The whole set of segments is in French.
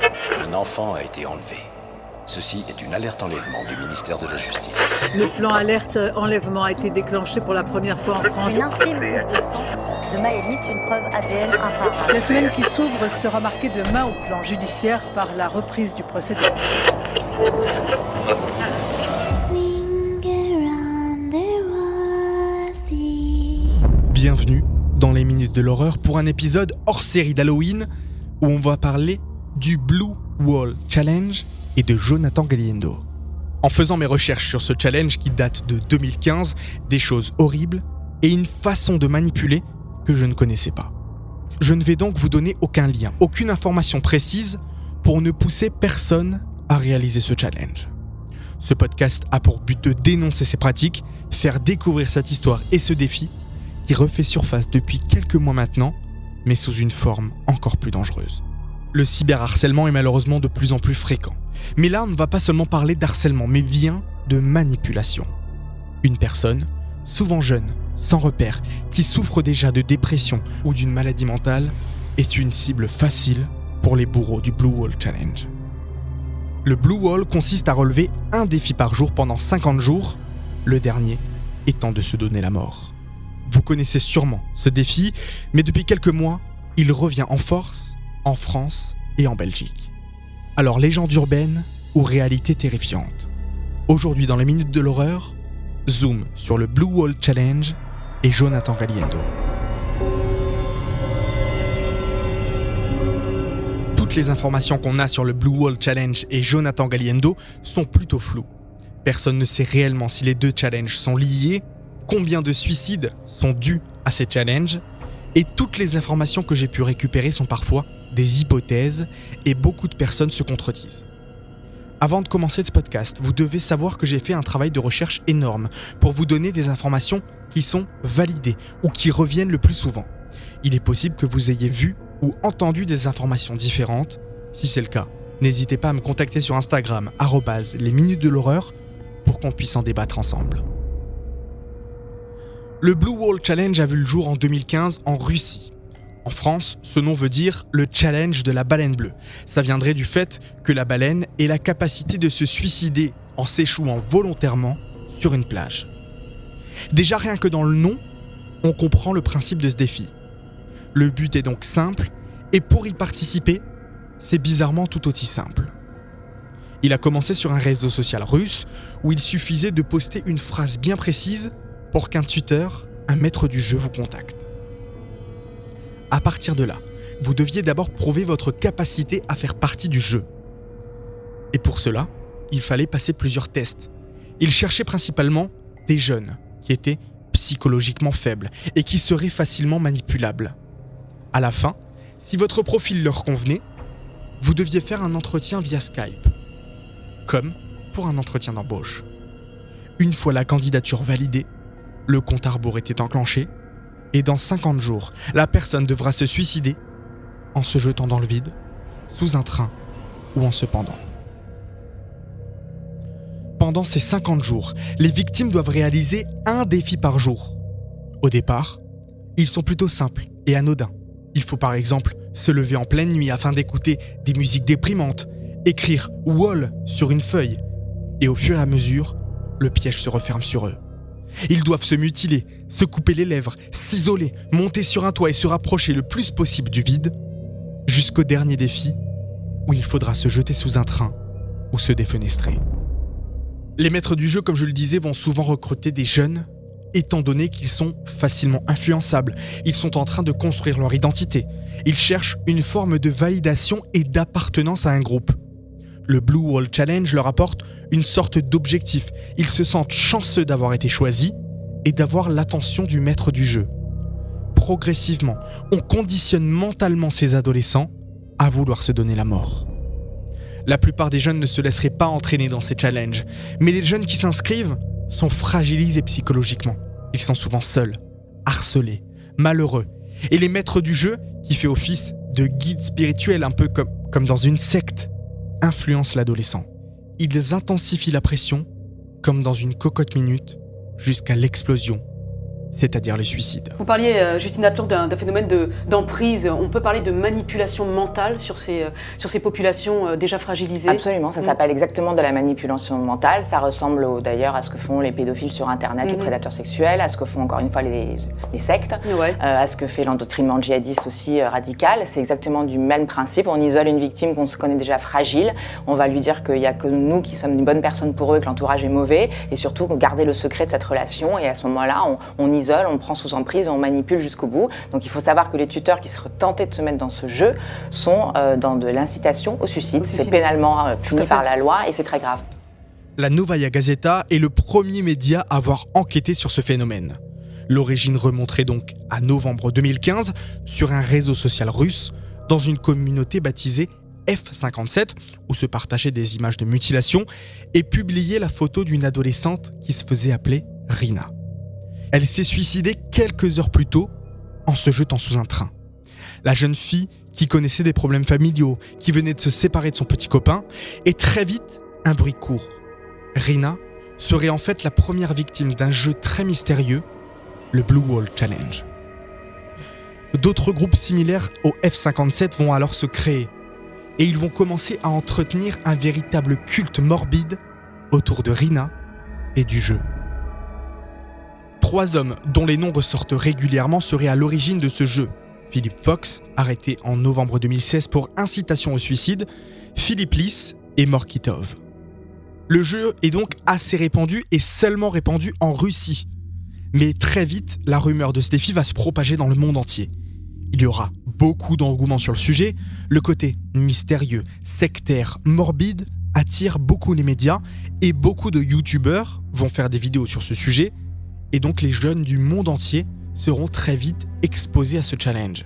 Un enfant a été enlevé. Ceci est une alerte enlèvement du ministère de la Justice. Le plan alerte enlèvement a été déclenché pour la première fois en France. Une infime goutte de sang de Maëlys, une preuve ADN imparable. La semaine qui s'ouvre sera marquée de main au plan judiciaire par la reprise du procès. Bienvenue dans les Minutes de l'horreur pour un épisode hors série d'Halloween où on va parler du Blue Wall Challenge et de Jonathan Galiendo. En faisant mes recherches sur ce challenge qui date de 2015, des choses horribles et une façon de manipuler que je ne connaissais pas. Je ne vais donc vous donner aucun lien, aucune information précise pour ne pousser personne à réaliser ce challenge. Ce podcast a pour but de dénoncer ces pratiques, faire découvrir cette histoire et ce défi qui refait surface depuis quelques mois maintenant, mais sous une forme encore plus dangereuse. Le cyberharcèlement est malheureusement de plus en plus fréquent. Mais là, on ne va pas seulement parler d'harcèlement, mais bien de manipulation. Une personne, souvent jeune, sans repère, qui souffre déjà de dépression ou d'une maladie mentale, est une cible facile pour les bourreaux du Blue Wall Challenge. Le Blue Wall consiste à relever un défi par jour pendant 50 jours, le dernier étant de se donner la mort. Vous connaissez sûrement ce défi, mais depuis quelques mois, il revient en force en France et en Belgique. Alors, légende urbaine ou réalité terrifiante? Aujourd'hui, dans les Minutes de l'horreur, zoom sur le Blue Wall Challenge et Jonathan Galiendo. Toutes les informations qu'on a sur le Blue Wall Challenge et Jonathan Galiendo sont plutôt floues. Personne ne sait réellement si les deux challenges sont liés, combien de suicides sont dus à ces challenges, et toutes les informations que j'ai pu récupérer sont parfois des hypothèses et beaucoup de personnes se contredisent. Avant de commencer ce podcast, vous devez savoir que j'ai fait un travail de recherche énorme pour vous donner des informations qui sont validées ou qui reviennent le plus souvent. Il est possible que vous ayez vu ou entendu des informations différentes. Si c'est le cas, n'hésitez pas à me contacter sur Instagram @lesminutesdel'horreur pour qu'on puisse en débattre ensemble. Le Blue Wall Challenge a vu le jour en 2015 en Russie. En France, ce nom veut dire le challenge de la baleine bleue. Ça viendrait du fait que la baleine ait la capacité de se suicider en s'échouant volontairement sur une plage. Déjà rien que dans le nom, on comprend le principe de ce défi. Le but est donc simple, et pour y participer, c'est bizarrement tout aussi simple. Il a commencé sur un réseau social russe où il suffisait de poster une phrase bien précise pour qu'un tuteur, un maître du jeu, vous contacte. À partir de là, vous deviez d'abord prouver votre capacité à faire partie du jeu. Et pour cela, il fallait passer plusieurs tests. Il cherchait principalement des jeunes qui étaient psychologiquement faibles et qui seraient facilement manipulables. À la fin, si votre profil leur convenait, vous deviez faire un entretien via Skype, comme pour un entretien d'embauche. Une fois la candidature validée, le compte à rebours était enclenché, et dans 50 jours, la personne devra se suicider en se jetant dans le vide, sous un train ou en se pendant. Pendant ces 50 jours, les victimes doivent réaliser un défi par jour. Au départ, ils sont plutôt simples et anodins. Il faut par exemple se lever en pleine nuit afin d'écouter des musiques déprimantes, écrire « Wall » sur une feuille, et au fur et à mesure, le piège se referme sur eux. Ils doivent se mutiler, se couper les lèvres, s'isoler, monter sur un toit et se rapprocher le plus possible du vide, jusqu'au dernier défi, où il faudra se jeter sous un train ou se défenestrer. Les maîtres du jeu, comme je le disais, vont souvent recruter des jeunes, étant donné qu'ils sont facilement influençables. Ils sont en train de construire leur identité. Ils cherchent une forme de validation et d'appartenance à un groupe. Le Blue Wall Challenge leur apporte une sorte d'objectif. Ils se sentent chanceux d'avoir été choisis et d'avoir l'attention du maître du jeu. Progressivement, on conditionne mentalement ces adolescents à vouloir se donner la mort. La plupart des jeunes ne se laisseraient pas entraîner dans ces challenges, mais les jeunes qui s'inscrivent sont fragilisés psychologiquement. Ils sont souvent seuls, harcelés, malheureux. Et les maîtres du jeu, qui fait office de guide spirituel, un peu comme dans une secte, influencent l'adolescent. Ils intensifient la pression, comme dans une cocotte minute, jusqu'à l'explosion c'est-à-dire les suicides. Vous parliez, Justine Atlan, d'un phénomène d'emprise. On peut parler de manipulation mentale sur ces populations déjà fragilisées? Absolument, ça s'appelle exactement de la manipulation mentale. Ça ressemble d'ailleurs à ce que font les pédophiles sur Internet, les prédateurs sexuels, à ce que font encore une fois les sectes, à ce que fait l'endoctrinement djihadiste aussi radical. C'est exactement du même principe. On isole une victime qu'on se connaît déjà fragile. On va lui dire qu'il n'y a que nous qui sommes une bonne personne pour eux, que l'entourage est mauvais, et surtout garder le secret de cette relation. Et à ce moment-là, on isole, on prend sous emprise et on manipule jusqu'au bout. Donc il faut savoir que les tuteurs qui seraient tentés de se mettre dans ce jeu sont dans de l'incitation au suicide. C'est pénalement puni par la loi et c'est très grave. La Novaya Gazeta est le premier média à avoir enquêté sur ce phénomène. L'origine remonterait donc à novembre 2015 sur un réseau social russe dans une communauté baptisée F57 où se partageaient des images de mutilation et publiait la photo d'une adolescente qui se faisait appeler Rina. Elle s'est suicidée quelques heures plus tôt en se jetant sous un train. La jeune fille, qui connaissait des problèmes familiaux, qui venait de se séparer de son petit copain, et très vite, un bruit court. Rina serait en fait la première victime d'un jeu très mystérieux, le Blue Wall Challenge. D'autres groupes similaires au F57 vont alors se créer, et ils vont commencer à entretenir un véritable culte morbide autour de Rina et du jeu. 3 hommes dont les noms ressortent régulièrement seraient à l'origine de ce jeu. Philip Fox, arrêté en novembre 2016 pour incitation au suicide, Philippe Liss et Morkitov. Le jeu est donc assez répandu et seulement répandu en Russie. Mais très vite, la rumeur de ce défi va se propager dans le monde entier. Il y aura beaucoup d'engouement sur le sujet, le côté mystérieux, sectaire, morbide attire beaucoup les médias et beaucoup de youtubeurs vont faire des vidéos sur ce sujet. Et donc les jeunes du monde entier seront très vite exposés à ce challenge.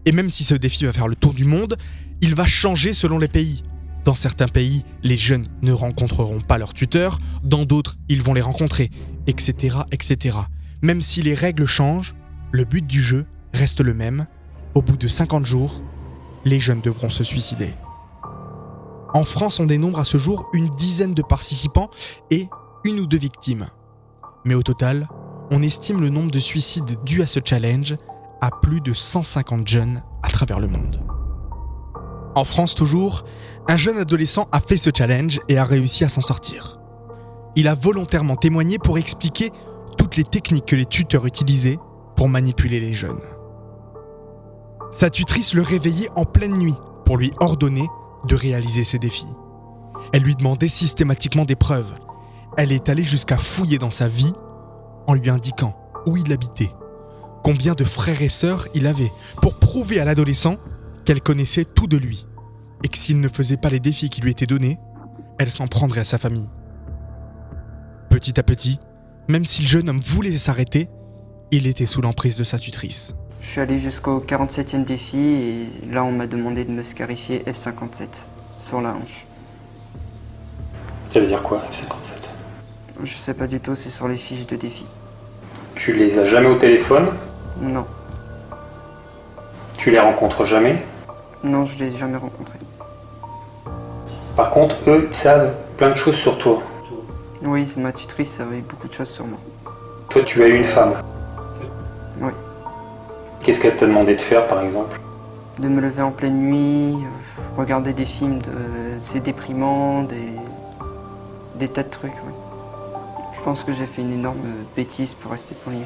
Et même si ce défi va faire le tour du monde, il va changer selon les pays. Dans certains pays, les jeunes ne rencontreront pas leurs tuteurs, dans d'autres, ils vont les rencontrer, etc., etc. Même si les règles changent, le but du jeu reste le même. Au bout de 50 jours, les jeunes devront se suicider. En France, on dénombre à ce jour une dizaine de participants et 1 ou 2 victimes. Mais au total, on estime le nombre de suicides dus à ce challenge à plus de 150 jeunes à travers le monde. En France toujours, un jeune adolescent a fait ce challenge et a réussi à s'en sortir. Il a volontairement témoigné pour expliquer toutes les techniques que les tuteurs utilisaient pour manipuler les jeunes. Sa tutrice le réveillait en pleine nuit pour lui ordonner de réaliser ses défis. Elle lui demandait systématiquement des preuves. Elle est allée jusqu'à fouiller dans sa vie en lui indiquant où il habitait, combien de frères et sœurs il avait, pour prouver à l'adolescent qu'elle connaissait tout de lui et que s'il ne faisait pas les défis qui lui étaient donnés, elle s'en prendrait à sa famille. Petit à petit, même si le jeune homme voulait s'arrêter, il était sous l'emprise de sa tutrice. Je suis allé jusqu'au 47e défi et là on m'a demandé de me scarifier F57 sur la hanche. Ça veut dire quoi, F57? Je sais pas du tout, c'est sur les fiches de défi. Tu les as jamais au téléphone? Non. Tu les rencontres jamais? Non, je les ai jamais rencontrés. Par contre, eux, ils savent plein de choses sur toi. Oui, ma tutrice savait beaucoup de choses sur moi. Toi, tu as eu une femme. Oui. Qu'est-ce qu'elle t'a demandé de faire, par exemple? De me lever en pleine nuit, regarder des films, c'est déprimant, des tas de trucs, oui. Je pense que j'ai fait une énorme bêtise pour rester poli.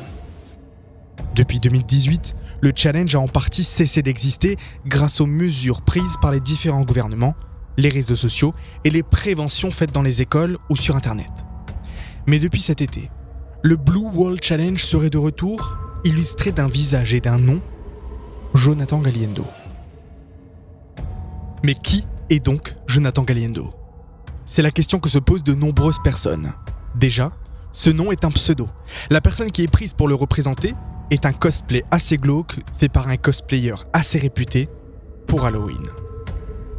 Depuis 2018, le challenge a en partie cessé d'exister grâce aux mesures prises par les différents gouvernements, les réseaux sociaux et les préventions faites dans les écoles ou sur Internet. Mais depuis cet été, le Blue Wall Challenge serait de retour, illustré d'un visage et d'un nom, Jonathan Galiendo. Mais qui est donc Jonathan Galiendo? C'est la question que se posent de nombreuses personnes. Déjà, ce nom est un pseudo. La personne qui est prise pour le représenter est un cosplay assez glauque fait par un cosplayer assez réputé pour Halloween.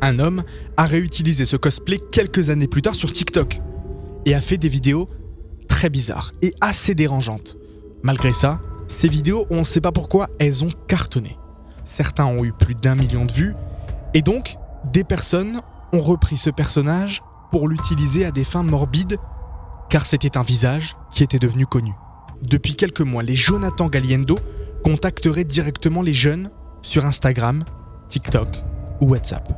Un homme a réutilisé ce cosplay quelques années plus tard sur TikTok et a fait des vidéos très bizarres et assez dérangeantes. Malgré ça, ces vidéos, on ne sait pas pourquoi, elles ont cartonné. Certains ont eu plus d'1 million de vues et donc des personnes ont repris ce personnage pour l'utiliser à des fins morbides car c'était un visage qui était devenu connu. depuis quelques mois, les Jonathan Galiendo contacteraient directement les jeunes sur Instagram, TikTok ou WhatsApp.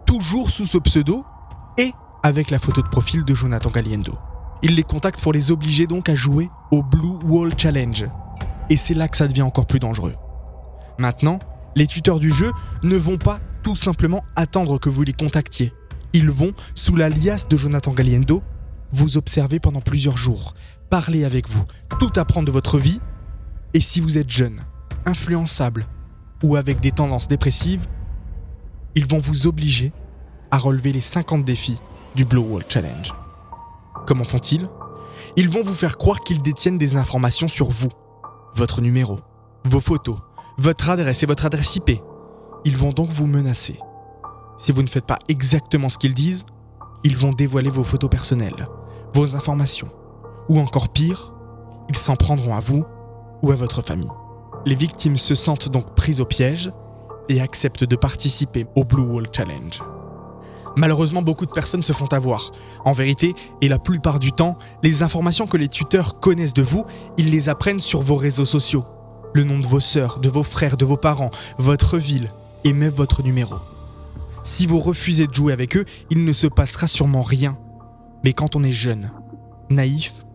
Toujours sous ce pseudo et avec la photo de profil de Jonathan Galiendo. Il les contacte pour les obliger donc à jouer au Blue Wall Challenge. Et c'est là que ça devient encore plus dangereux. Maintenant, les tuteurs du jeu ne vont pas tout simplement attendre que vous les contactiez. Ils vont, sous l'alias de Jonathan Galiendo, vous observer pendant plusieurs jours, parler avec vous, tout apprendre de votre vie. Et si vous êtes jeune, influençable ou avec des tendances dépressives, ils vont vous obliger à relever les 50 défis du Blue Wall Challenge. Comment font-ils ? Ils vont vous faire croire qu'ils détiennent des informations sur vous, votre numéro, vos photos, votre adresse et votre adresse IP. Ils vont donc vous menacer. Si vous ne faites pas exactement ce qu'ils disent, ils vont dévoiler vos photos personnelles, vos informations, ou encore pire, ils s'en prendront à vous ou à votre famille. Les victimes se sentent donc prises au piège et acceptent de participer au Blue Wall Challenge. Malheureusement, beaucoup de personnes se font avoir. En vérité, et la plupart du temps, les informations que les tuteurs connaissent de vous, ils les apprennent sur vos réseaux sociaux. Le nom de vos sœurs, de vos frères, de vos parents, votre ville et même votre numéro. Si vous refusez de jouer avec eux, il ne se passera sûrement rien. Mais quand on est jeune, naïf,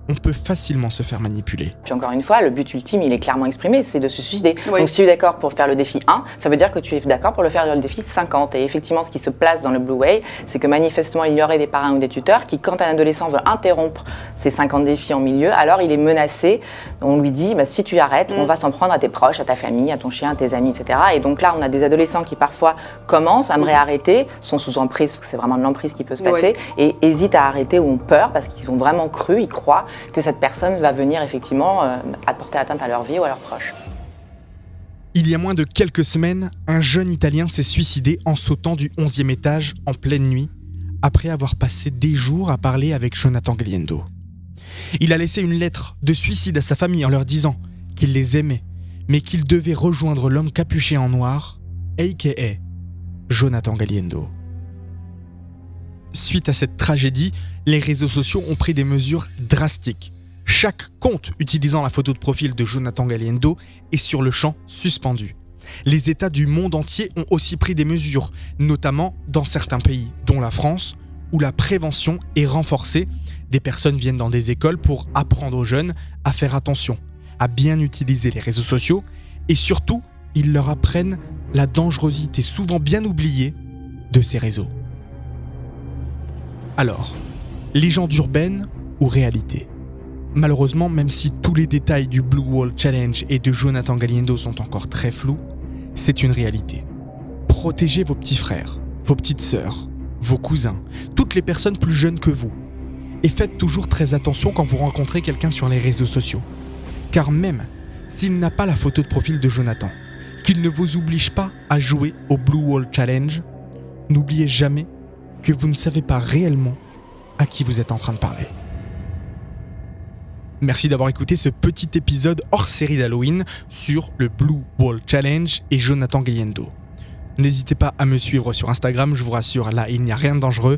on peut facilement se faire manipuler. Puis encore une fois, le but ultime, il est clairement exprimé, c'est de se suicider. Oui. Donc si tu es d'accord pour faire le défi 1, ça veut dire que tu es d'accord pour le faire le défi 50. Et effectivement, ce qui se place dans le Blue Whale, c'est que manifestement, il y aurait des parrains ou des tuteurs qui, quand un adolescent veut interrompre ces 50 défis en milieu, alors il est menacé. On lui dit, si tu arrêtes, on va s'en prendre à tes proches, à ta famille, à ton chien, à tes amis, etc. Et donc là, on a des adolescents qui parfois commencent, aimeraient arrêter, sont sous emprise, parce que c'est vraiment de l'emprise qui peut se passer, et hésitent à arrêter ou ont peur, parce qu'ils ont vraiment cru, ils croient que cette personne va venir effectivement apporter atteinte à leur vie ou à leurs proches. Il y a moins de quelques semaines, un jeune Italien s'est suicidé en sautant du 11e étage en pleine nuit, après avoir passé des jours à parler avec Jonathan Galiendo. Il a laissé une lettre de suicide à sa famille en leur disant qu'il les aimait, mais qu'il devait rejoindre l'homme capuché en noir, a.k.a. Jonathan Galiendo. Suite à cette tragédie, les réseaux sociaux ont pris des mesures drastiques. Chaque compte utilisant la photo de profil de Jonathan Galiendo est sur le champ suspendu. Les États du monde entier ont aussi pris des mesures, notamment dans certains pays, dont la France, où la prévention est renforcée. Des personnes viennent dans des écoles pour apprendre aux jeunes à faire attention, à bien utiliser les réseaux sociaux et surtout, ils leur apprennent la dangerosité souvent bien oubliée de ces réseaux. Alors, légende urbaine ou réalité ? Malheureusement, même si tous les détails du Blue Wall Challenge et de Jonathan Galiendo sont encore très flous, c'est une réalité. Protégez vos petits frères, vos petites sœurs, vos cousins, toutes les personnes plus jeunes que vous. Et faites toujours très attention quand vous rencontrez quelqu'un sur les réseaux sociaux. Car même s'il n'a pas la photo de profil de Jonathan, qu'il ne vous oblige pas à jouer au Blue Wall Challenge, n'oubliez jamais que vous ne savez pas réellement à qui vous êtes en train de parler. Merci d'avoir écouté ce petit épisode hors série d'Halloween sur le Blue Wall Challenge et Jonathan Galiendo. N'hésitez pas à me suivre sur Instagram, je vous rassure, là il n'y a rien de dangereux,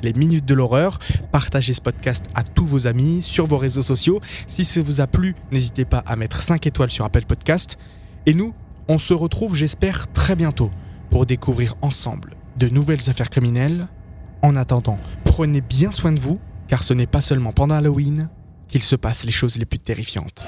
@les minutes de l'horreur. Partagez ce podcast à tous vos amis, sur vos réseaux sociaux. Si ça vous a plu, n'hésitez pas à mettre 5 étoiles sur Apple Podcast. Et nous, on se retrouve, j'espère, très bientôt pour découvrir ensemble de nouvelles affaires criminelles. En attendant, prenez bien soin de vous, car ce n'est pas seulement pendant Halloween qu'il se passe les choses les plus terrifiantes.